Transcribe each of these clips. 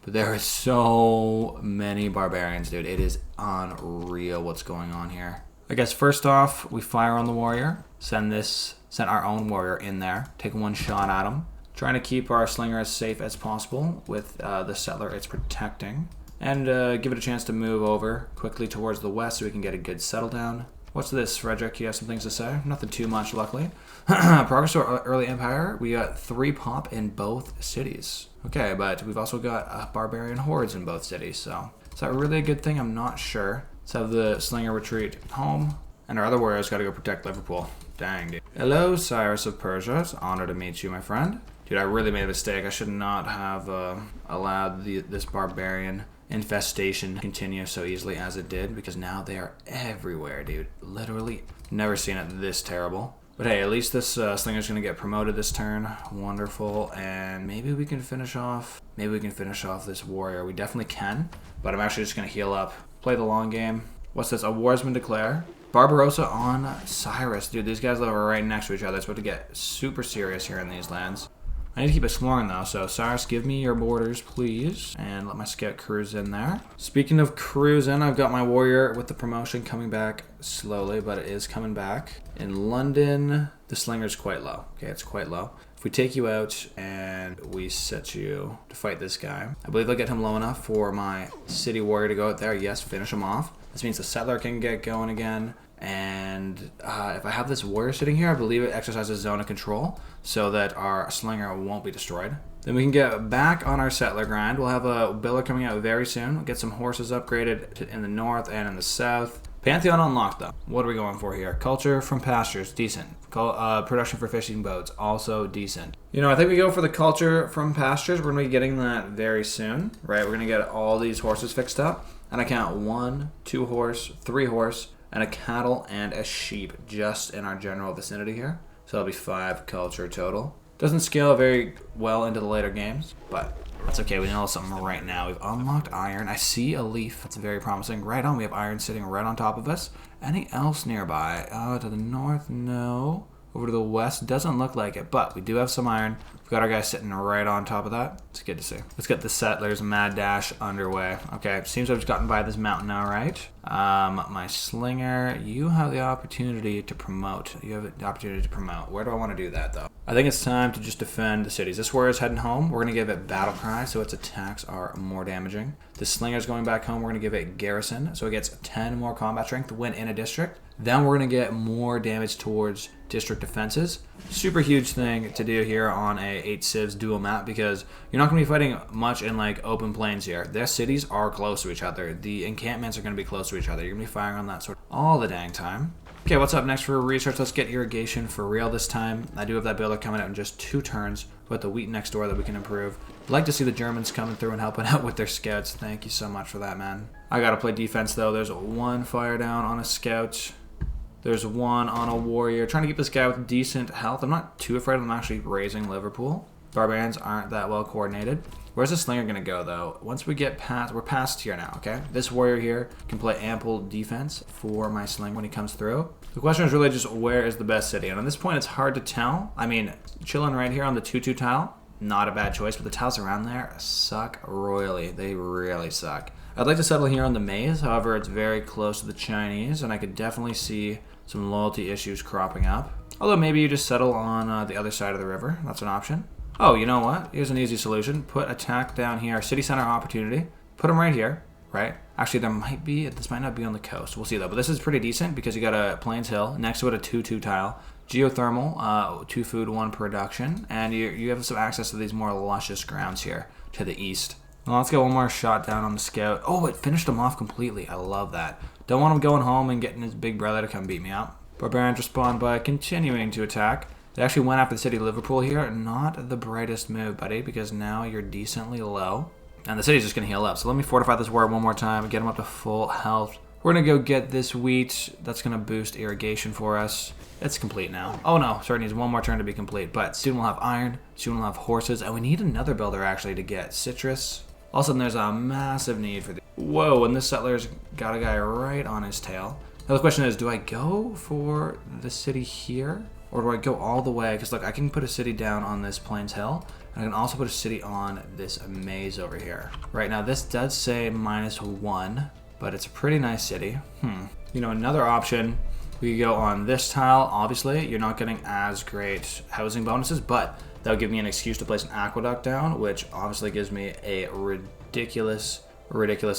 But there are so many barbarians, dude. It is unreal what's going on here. I guess first off, we fire on the warrior. Send our own warrior in there. Take one shot at him. Trying to keep our slinger as safe as possible with the settler it's protecting. And give it a chance to move over quickly towards the west so we can get a good settle down. What's this, Frederick? You have some things to say? Nothing too much, luckily. Progress to our early empire. We got 3 pop in both cities. Okay, but we've also got barbarian hordes in both cities, so is that really a good thing? I'm not sure. Let's have the slinger retreat home, and our other warriors got to go protect Liverpool. Dang, dude. Hello, Cyrus of Persia. It's an honor to meet you, my friend. Dude, I really made a mistake. I should not have allowed this barbarian infestation continue so easily as it did, because now they are everywhere, dude. Literally never seen it this terrible. But hey, at least this slinger's gonna get promoted this turn. Wonderful. And maybe we can finish off this warrior. We definitely can, but I'm actually just gonna heal up, play the long game. What's this? A war has been declared. Barbarossa on Cyrus. Dude, these guys live right next to each other. It's about to get super serious here in these lands. I need to keep exploring though, so Cyrus, give me your borders, please. And let my scout cruise in there. Speaking of cruising, I've got my warrior with the promotion coming back slowly, but it is coming back. In London, the slinger's quite low. Okay, it's quite low. If we take you out and we set you to fight this guy, I believe I'll get him low enough for my city warrior to go out there. Yes, finish him off. This means the settler can get going again. And if I have this warrior sitting here, I believe it exercises zone of control so that our slinger won't be destroyed. Then we can get back on our settler grind. We'll have a builder coming out very soon. We'll get some horses upgraded in the north and in the south. Pantheon unlocked though. What are we going for here? Culture from pastures, decent. Production for fishing boats, also decent. You know, I think we go for the culture from pastures. We're going to be getting that very soon, right? We're going to get all these horses fixed up. And I count 1, 2 horse, 3 horse, and a cattle and a sheep just in our general vicinity here. So that'll be 5 culture total. Doesn't scale very well into the later games, but that's okay. We know something right now. We've unlocked iron. I see a leaf. That's very promising. Right on. We have iron sitting right on top of us. Any else nearby? To the north, no. Over to the west, doesn't look like it, but we do have some iron. We've got our guy sitting right on top of that. It's good to see. Let's get the settlers mad dash underway. Okay, seems I've just gotten by this mountain now, right? My slinger, you have the opportunity to promote. Where do I want to do that, though? I think it's time to just defend the cities. This warrior's heading home. We're going to give it battle cry, so its attacks are more damaging. The slinger's going back home. We're going to give it garrison, so it gets 10 more combat strength when in a district. Then we're going to get more damage towards district defenses. Super huge thing to do here on a 8 civs dual map, because you're not going to be fighting much in like open plains here. Their cities are close to each other. The encampments are going to be close to each other. You're going to be firing on that sort of all the dang time. Okay, what's up next for research? Let's get irrigation for real this time. I do have that builder coming out in just 2 turns, but the wheat next door that we can improve. I'd like to see the Germans coming through and helping out with their scouts. Thank you so much for that, man. I got to play defense though. There's 1 fire down on a scout. There's 1 on a warrior. Trying to keep this guy with decent health. I'm not too afraid of them actually raising Liverpool. Barbarians aren't that well coordinated. Where's the slinger going to go, though? Once we get past... We're past here now, okay? This warrior here can play ample defense for my slinger when he comes through. The question is really just where is the best city? And at this point, it's hard to tell. I mean, chilling right here on the 2-2 tile, not a bad choice. But the tiles around there suck royally. They really suck. I'd like to settle here on the maze. However, it's very close to the Chinese, and I could definitely see some loyalty issues cropping up. Although maybe you just settle on the other side of the river. That's an option. Oh, you know what? Here's an easy solution. Put attack down here. City center opportunity. Put them right here, right? Actually, this might not be on the coast. We'll see though. But this is pretty decent because you got a Plains Hill. Next to it, a 2-2 tile. Geothermal, 2 food, 1 production. And you have some access to these more luscious grounds here to the east. Well, let's get 1 more shot down on the scout. Oh, it finished him off completely. I love that. Don't want him going home and getting his big brother to come beat me up. Barbarians respond by continuing to attack. They actually went after the city of Liverpool here. Not the brightest move, buddy, because now you're decently low. And the city's just going to heal up. So let me fortify this warrior 1 more time and get him up to full health. We're going to go get this wheat. That's going to boost irrigation for us. It's complete now. Oh no, sorry, it needs 1 more turn to be complete. But soon we'll have iron. Soon we'll have horses. And we need another builder actually to get citrus. All of a sudden there's a massive need for the... Whoa, and this settler's got a guy right on his tail. Now the question is, do I go for the city here? Or do I go all the way? Because look, I can put a city down on this Plains Hill, And I can also put a city on this maze over here. Right now, this does say -1, but it's a pretty nice city. You know, another option, we could go on this tile. Obviously, you're not getting as great housing bonuses, but that would give me an excuse to place an aqueduct down, which obviously gives me a ridiculous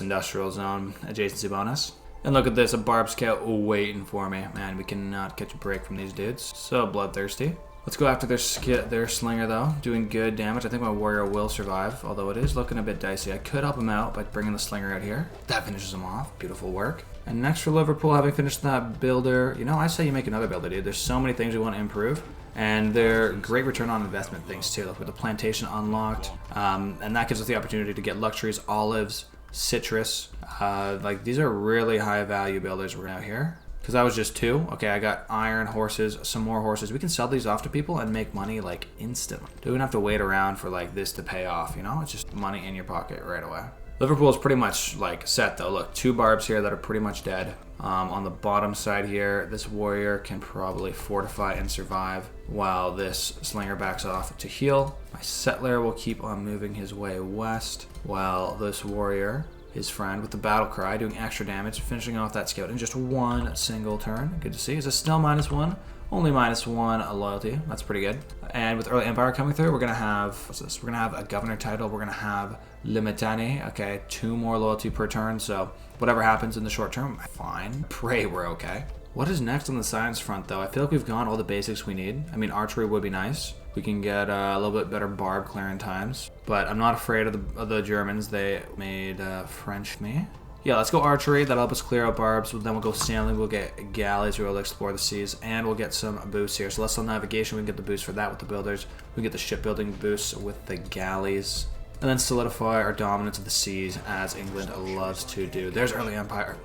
industrial zone adjacency bonus. And look at this, a Barb scout waiting for me. Man, we cannot catch a break from these dudes. So bloodthirsty. Let's go after their slinger though, doing good damage. I think my warrior will survive, although it is looking a bit dicey. I could help him out by bringing the slinger out here. That finishes him off. Beautiful work. And next for Liverpool, having finished that builder, you know, I say you make another builder, dude. There's so many things we want to improve, and they're great return on investment things too. Look, with the plantation unlocked, and that gives us the opportunity to get luxuries, olives, citrus. Like, these are really high value builders we're out here. Because that was just 2. Okay, I got iron, horses, some more horses. We can sell these off to people and make money like instantly. Don't even have to wait around for like this to pay off, you know? It's just money in your pocket right away. Liverpool is pretty much like set though. Look, 2 barbs here that are pretty much dead. On the bottom side here, this warrior can probably fortify and survive while this slinger backs off to heal. My settler will keep on moving his way west while this warrior, his friend, with the battle cry, doing extra damage, finishing off that scout in just 1 single turn. Good to see. Is it still -1? Only -1 loyalty. That's pretty good. And with early empire coming through, we're gonna have, what's this? We're gonna have a governor title. We're gonna have Limitani. Okay, 2 more loyalty per turn. So whatever happens in the short term, fine. Pray we're okay. What is next on the science front though? I feel like we've gone all the basics we need. I mean, archery would be nice. We can get a little bit better barb clearing times, but I'm not afraid of the Germans. They made French me. Yeah, let's go archery. That'll help us clear out barbs. Then we'll go sailing. We'll get galleys. We'll explore the seas, and we'll get some boosts here. So let's on navigation. We can get the boost for that with the builders. We can get the shipbuilding boosts with the galleys, and then solidify our dominance of the seas as England loves to do. There's early empire.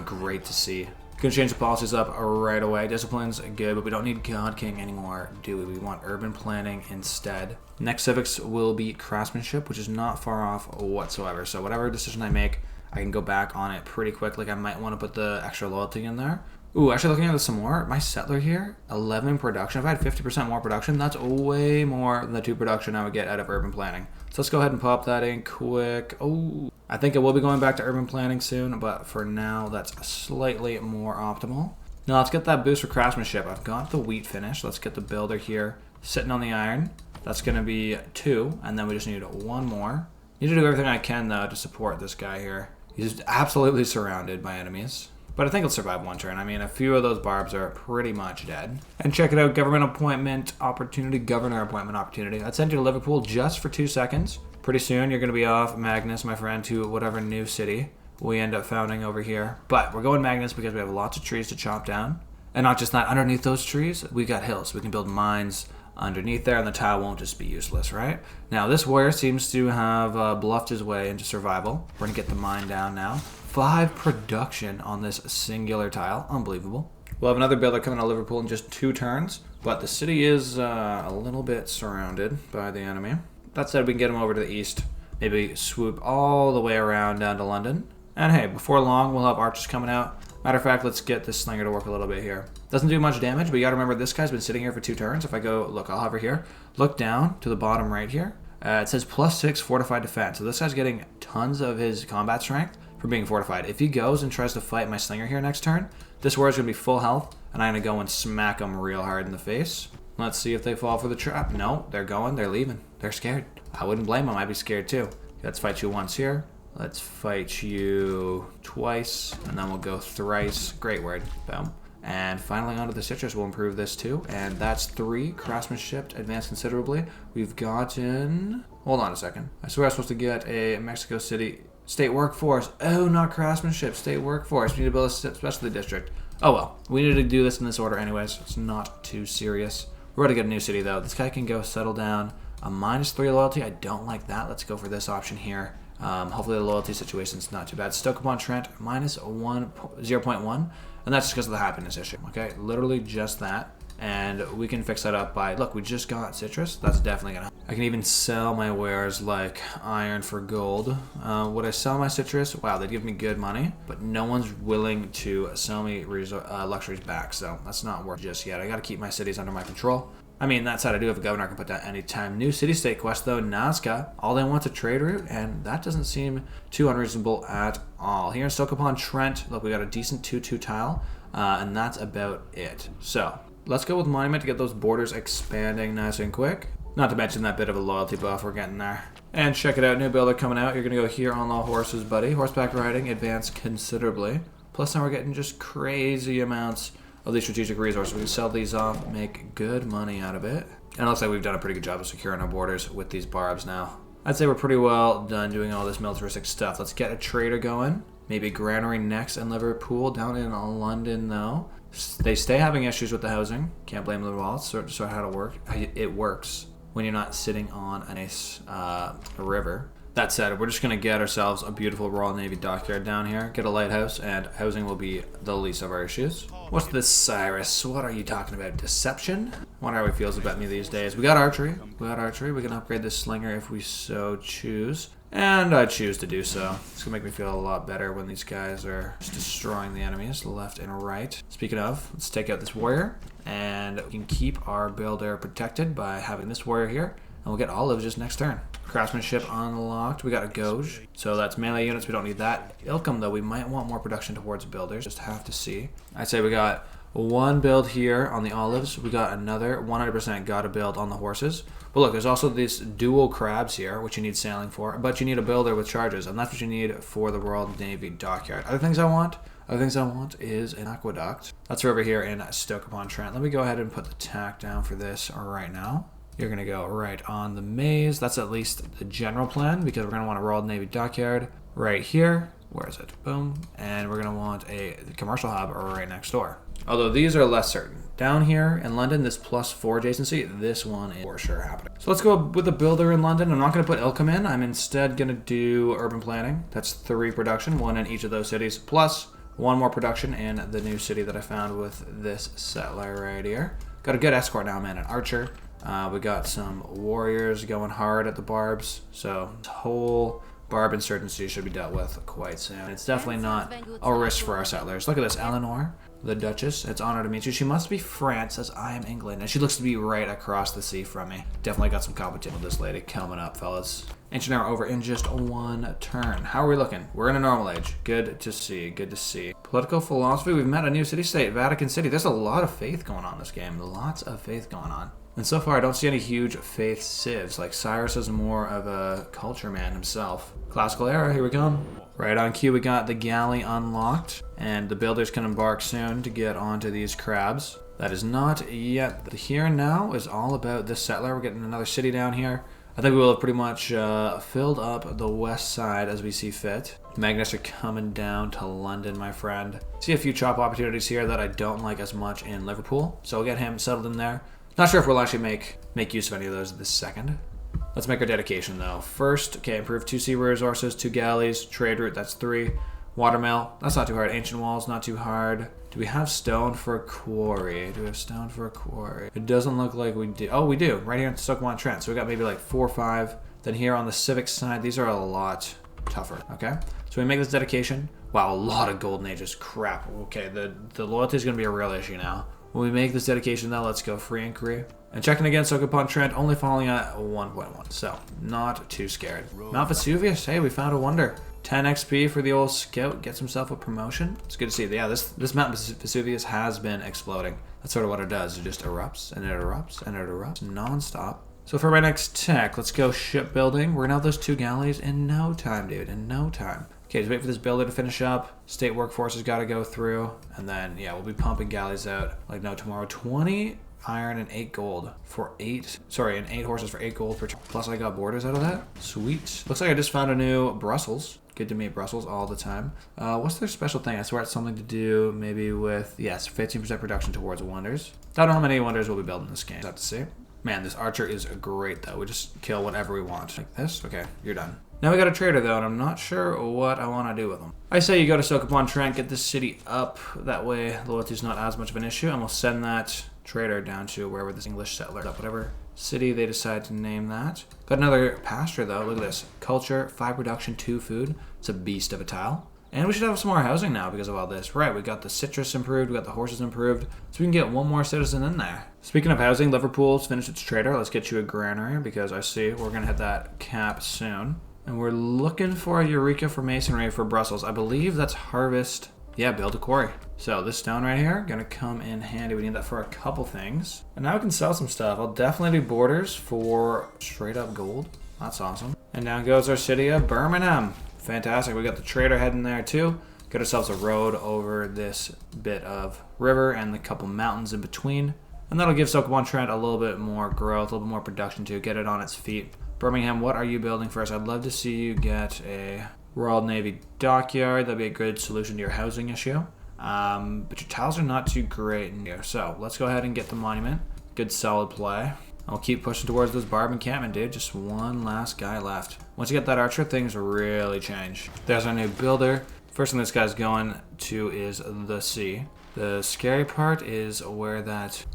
Great to see. Gonna change the policies up right away. Discipline's good, but we don't need God King anymore, do we? We want urban planning instead. Next civics will be craftsmanship, which is not far off whatsoever. So whatever decision I make, I can go back on it pretty quick. Like, I might want to put the extra loyalty in there. Ooh, actually looking at this some more, my settler here, 11 production. If I had 50% more production, that's way more than the 2 production I would get out of urban planning. So let's go ahead and pop that in quick. Oh, I think I will be going back to urban planning soon, but for now, that's slightly more optimal. Now let's get that boost for craftsmanship. I've got the wheat finished. Let's get the builder here sitting on the iron. That's gonna be 2, and then we just need 1 more. Need to do everything I can though to support this guy here. He's absolutely surrounded by enemies. But I think he'll survive 1 turn. I mean, a few of those barbs are pretty much dead. And check it out, governor appointment opportunity. I'd send you to Liverpool just for 2 seconds. Pretty soon, you're going to be off Magnus, my friend, to whatever new city we end up founding over here. But we're going Magnus because we have lots of trees to chop down. And not just that, underneath those trees, we got hills. We can build mines underneath there, and the tile won't just be useless, right? Now, this warrior seems to have bluffed his way into survival. We're going to get the mine down now. 5 production on this singular tile. Unbelievable. We'll have another builder coming out of Liverpool in just 2 turns, but the city is a little bit surrounded by the enemy. That said, we can get him over to the east. Maybe swoop all the way around down to London. And hey, before long, we'll have archers coming out. Matter of fact, let's get this slinger to work a little bit here. Doesn't do much damage, but you gotta remember this guy's been sitting here for 2 turns. If I go, look, I'll hover here. Look down to the bottom right here. It says +6 fortified defense. So this guy's getting tons of his combat strength from being fortified. If he goes and tries to fight my slinger here next turn, this warrior's gonna be full health, and I'm gonna go and smack him real hard in the face. Let's see if they fall for the trap. No, they're going, they're leaving. They're scared. I wouldn't blame them, I'd be scared too. Let's fight you once here. Let's fight you twice, and then we'll go thrice. Great word. Boom. And finally onto the citrus, we'll improve this too. And that's 3. Craftsmanship advanced considerably. We've gotten... Hold on a second. I swear I was supposed to get a Mexico City state workforce. Oh, not craftsmanship, state workforce. We need to build a specialty district. Oh well, we need to do this in this order anyways. It's not too serious. We're going to get a new city though. This guy can go settle down. A -3 loyalty, I don't like that. Let's go for this option here. Hopefully the loyalty situation's not too bad. Stoke-upon-Trent, -0.1. And that's just because of the happiness issue, okay? Literally just that. And we can fix that up by, look, we just got citrus. That's definitely gonna help. I can even sell my wares like iron for gold. Would I sell my citrus? Wow, they'd give me good money, but no one's willing to sell me luxuries back, so that's not worth just yet. I gotta keep my cities under my control. I mean, that said, I do have a governor I can put down anytime. New city-state quest, though, Nazca. All they want is a trade route, and that doesn't seem too unreasonable at all. Here in Stoke-upon-Trent, look, we got a decent 2-2 tile, and that's about it. So, let's go with Monument to get those borders expanding nice and quick. Not to mention that bit of a loyalty buff we're getting there. And check it out, new builder coming out. You're going to go here on the horses, buddy. Horseback riding, advance considerably. Plus now we're getting just crazy amounts of these strategic resources. We can sell these off, make good money out of it. And it looks like we've done a pretty good job of securing our borders with these barbs now. I'd say we're pretty well done doing all this militaristic stuff. Let's get a trader going. Maybe granary next in Liverpool. Down in London, though, they stay having issues with the housing. Can't blame them at all. It's sort of how it works when you're not sitting on a nice river. That said, we're just going to get ourselves a beautiful Royal Navy dockyard down here, get a lighthouse, and housing will be the least of our issues. What's this, Cyrus? What are you talking about? Deception? Wonder how he feels about me these days. We got archery. We can upgrade this slinger if we so choose. And I choose to do so. It's going to make me feel a lot better when these guys are just destroying the enemies left and right. Speaking of, let's take out this warrior. And we can keep our builder protected by having this warrior here. And we'll get olives just next turn. Craftsmanship unlocked. We got a Goj. So that's melee units. We don't need that. Ilkum, though, we might want more production towards builders. Just have to see. I'd say we got one build here on the olives. We got another 100% got a build on the horses. But look, there's also these dual crabs here, which you need sailing for. But you need a builder with charges. And that's what you need for the Royal Navy dockyard. Other things I want is an aqueduct. That's over here in Stoke-upon-Trent. Let me go ahead and put the tack down for this right now. You're going to go right on the maze. That's at least the general plan because we're going to want a Royal Navy dockyard right here. Where is it? Boom. And we're going to want a commercial hub right next door. Although these are less certain. Down here in London, this +4 adjacency, this one is for sure happening. So let's go with a builder in London. I'm not going to put Ilkum in. I'm instead going to do urban planning. That's 3 production, 1 in each of those cities, plus 1 more production in the new city that I found with this settler right here. Got a good escort now, man, an archer. We got some warriors going hard at the barbs, so this whole barb insurgency should be dealt with quite soon. It's definitely not a risk for our settlers. Look at this, Eleanor, the Duchess. It's an honor to meet you. She must be France, as I am England, and she looks to be right across the sea from me. Definitely got some competition with this lady coming up, fellas. Ancient era over in just 1 turn. How are we looking? We're in a normal age. Good to see. Good to see. Political philosophy. We've met a new city-state, Vatican City. There's a lot of faith going on in this game. Lots of faith going on. And so far, I don't see any huge faith civs. Like, Cyrus is more of a culture man himself. Classical era, here we come. Right on cue, we got the galley unlocked. And the builders can embark soon to get onto these crabs. That is not yet. The here and now is all about this settler. We're getting another city down here. I think we will have pretty much filled up the west side as we see fit. Magnets are coming down to London, my friend. See a few chop opportunities here that I don't like as much in Liverpool. So we'll get him settled in there. Not sure if we'll actually make use of any of those this second. Let's make our dedication, though. First, okay, improve 2 sea resources, 2 galleys, trade route, that's 3. Watermill, that's not too hard. Ancient walls, not too hard. Do we have stone for a quarry? Do we have stone for a quarry? It doesn't look like we do. Oh, we do, right here in Stoke-upon-Trent. So we got maybe like 4 or 5. Then here on the civic side, these are a lot tougher, okay? So we make this dedication. Wow, a lot of golden ages, crap. Okay, the loyalty is gonna be a real issue now. When we make this dedication, though, let's go free inquiry. And checking again, Stoke-upon-Trent, only falling at 1.1, so not too scared. Mount Vesuvius, hey, we found a wonder. 10 XP for the old scout, gets himself a promotion. It's good to see. Yeah, this Mount Vesuvius has been exploding. That's sort of what it does. It just erupts, and it erupts, and it erupts non-stop. So for my next tech, let's go shipbuilding. We're gonna have those 2 galleys in no time, dude, in no time. Okay, just wait for this builder to finish up. State workforce has got to go through. And then, yeah, we'll be pumping galleys out like no tomorrow. 20 iron and 8 gold for 8. Sorry, and 8 horses for 8 gold per turn. Plus I got borders out of that. Sweet. Looks like I just found a new Brussels. Good to meet Brussels all the time. What's their special thing? I swear it's something to do maybe with, yes, 15% production towards wonders. Don't know how many wonders we'll be building this game. Have to see. Man, this archer is great, though. We just kill whatever we want. Like this? Okay, you're done. Now we got a trader, though, and I'm not sure what I want to do with him. I say you go to Stoke-upon-Trent, get this city up. That way, loyalty's not as much of an issue, and we'll send that trader down to wherever this English settler is, whatever city they decide to name that. Got another pasture, though. Look at this. Culture, 5 production, 2 food. It's a beast of a tile. And we should have some more housing now because of all this. Right, we got the citrus improved, we got the horses improved. So we can get one more citizen in there. Speaking of housing, Liverpool's finished its trader. Let's get you a granary because I see we're going to hit that cap soon. And we're looking for a Eureka for masonry for Brussels. I believe that's harvest. Yeah, build a quarry. So this stone right here, gonna come in handy. We need that for a couple things. And now we can sell some stuff. I'll definitely do borders for straight up gold. That's awesome. And down goes our city of Birmingham. Fantastic. We got the trader heading there too. Got ourselves a road over this bit of river and the couple mountains in between. And that'll give Stoke-upon-Trent a little bit more growth, a little bit more production too. Get it on its feet. Birmingham, what are you building first? I'd love to see you get a Royal Navy dockyard. That'd be a good solution to your housing issue. But your tiles are not too great in here. So let's go ahead and get the monument. Good solid play. I'll keep pushing towards this Barb encampment, dude. Just one last guy left. Once you get that archer, things really change. There's our new builder. First thing this guy's going to is the sea. The scary part is where that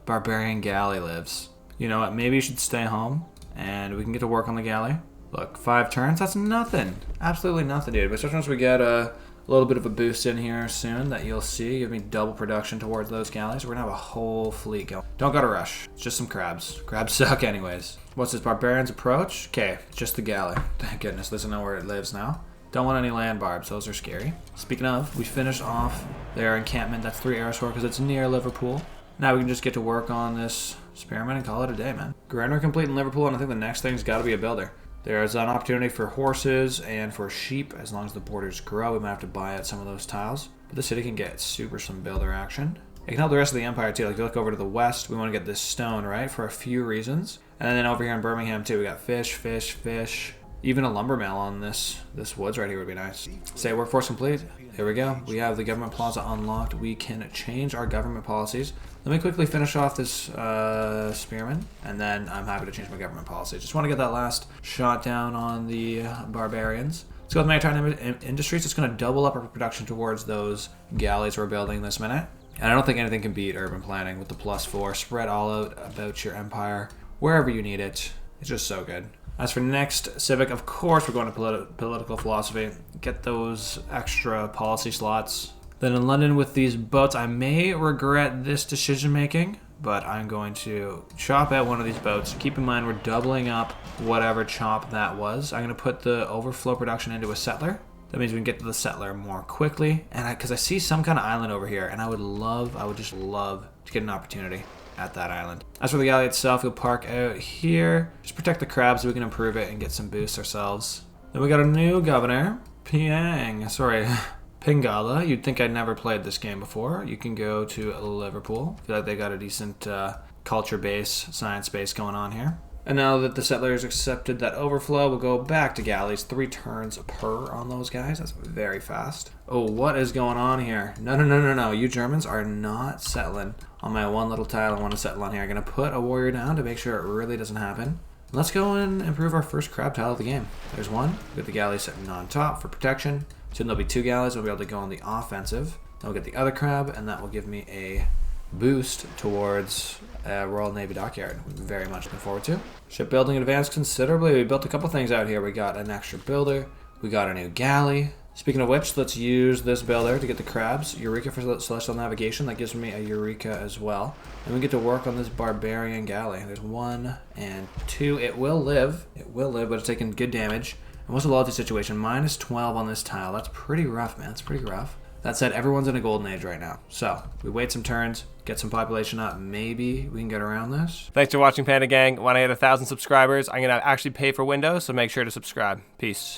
barbarian galley lives. You know what? Maybe you should stay home and we can get to work on the galley. Look, 5 turns, that's nothing. Absolutely nothing, dude. But especially once we get a little bit of a boost in here soon that you'll see, give me double production towards those galleys. We're gonna have a whole fleet going. Don't gotta rush. It's just some crabs. Crabs suck anyways. What's this barbarian's approach? Okay, just the galley. Thank goodness, doesn't know where it lives now. Don't want any land barbs, those are scary. Speaking of, we finished off their encampment. That's 3 arrows for because it's near Liverpool. Now we can just get to work on this experiment and call it a day, man. Granary complete in Liverpool, and I think the next thing's gotta be a builder. There's an opportunity for horses and for sheep. As long as the borders grow, we might have to buy out some of those tiles. But the city can get super some builder action. It can help the rest of the empire too. Like if you look over to the west, we want to get this stone, right? For a few reasons. And then over here in Birmingham too, we got fish, fish, fish. Even a lumber mill on this woods right here would be nice. Say workforce complete. Here we go. We have the government plaza unlocked. We can change our government policies. Let me quickly finish off this spearman, and then I'm happy to change my government policy. Just want to get that last shot down on the barbarians. Let's go with maritime industries. It's going to double up our production towards those galleys we're building this minute. And I don't think anything can beat urban planning with the +4. Spread all out about your empire wherever you need it. It's just so good. As for next civic, of course, we're going to political philosophy. Get those extra policy slots. Then in London with these boats, I may regret this decision making, but I'm going to chop out one of these boats. Keep in mind, we're doubling up whatever chop that was. I'm going to put the overflow production into a settler. That means we can get to the settler more quickly. And because I see some kind of island over here, and I would just love to get an opportunity at that island. As for the galley itself, we'll park out here. Just protect the crabs so we can improve it and get some boosts ourselves. Then we got a new governor, Pingala. You'd think I'd never played this game before. You can go to Liverpool. I feel like they got a decent culture base, science base going on here. And now that the settlers accepted that overflow, we'll go back to galleys. 3 turns per on those guys. That's very fast. Oh, what is going on here? No. You Germans are not settling on my one little tile I want to settle on here. I'm going to put a warrior down to make sure it really doesn't happen. Let's go and improve our first crab tile of the game. There's one. We got the galleys sitting on top for protection. Soon there'll be 2 galleys. We'll be able to go on the offensive. Then we'll get the other crab, and that will give me a boost towards Royal Navy dockyard. Very much looking forward to. Shipbuilding advanced considerably. We built a couple things out here. We got an extra builder. We got a new galley. Speaking of which, let's use this builder to get the crabs. Eureka for celestial navigation. That gives me a Eureka as well. And we get to work on this barbarian galley. There's 1 and 2. It will live. But it's taking good damage. And what's the loyalty situation? -12 on this tile. That's pretty rough, man. That's pretty rough. That said, everyone's in a golden age right now. So we wait some turns, get some population up. Maybe we can get around this. Thanks for watching, Panda Gang. When I hit 1,000 subscribers, I'm going to actually pay for Windows, so make sure to subscribe. Peace.